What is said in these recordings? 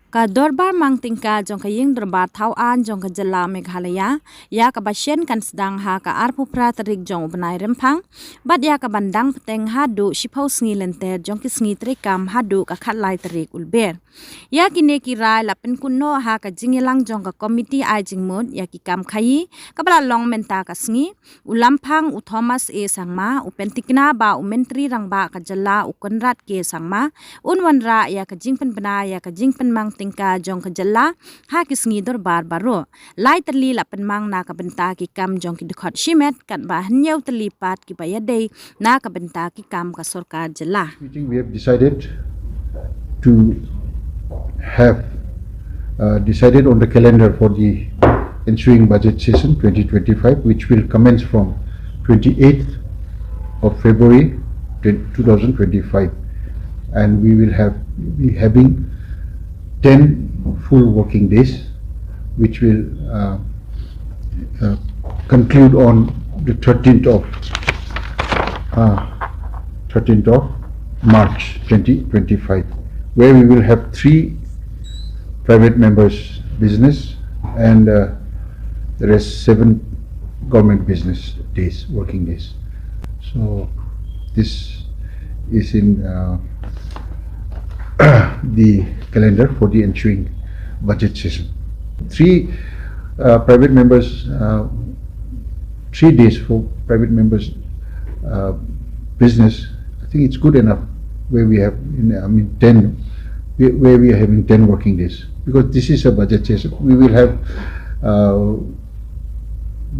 Ka Dorbar Mang Tyngka jong ka ying Dorbar thau an jong ka Jylla Meghalaya ya ka ba Shen kan Sdang ha ka arpu pratarik jong ubnai Lamphang bat ya ka bandang peteng hadu shipau Sngi lenter jong ki Sngi trikam hadu ka khatlai tarik ulber ya ki ne ki rai la pen kunno ha ka jingilang jong ka committee ai jingmut ya ki kam khai ka bala long menta ka Sngi u Lamphang u Thomas e sangma u pentikna ba u mentri rang ba ka Jylla u konrat ke sangma unwanra ya ka Pynbna ya ka Mang Tyngka jong ka Jylla ha ki Sngi Dorbar baro lai tali la pen Mang na ka benta ki kam jong ki dukhot shimet kan ba hnyau tali pat ki bayadei na ka benta ki kam ka Sorkar Jylla. We have decided to have decided on the calendar for the ensuing budget session 2025, which will commence from 28th of February 2025, and we will be having 10 full working days, which will conclude on the 13th of March 2025, where we will have 3 private members business and the rest 7 government business days, working days. So this is in the calendar for the ensuing budget session. 3 private members, 3 days for private members business. I think it's good enough where we have 10, where we are having 10 working days, because this is a budget session. We will have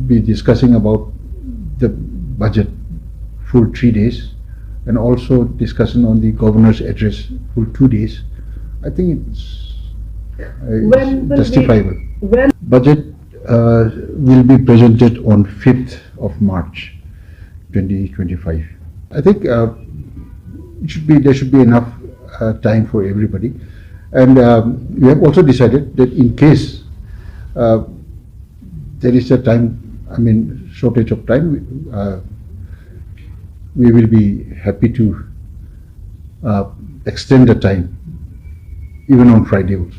be discussing about the budget full 3 days, and also discussion on the governor's address full 2 days. I think it's justifiable. Budget will be presented on 5th of March 2025. I think there should be enough time for everybody, and we have also decided that in case there is a shortage of time, we will be happy to extend the time even on Friday also.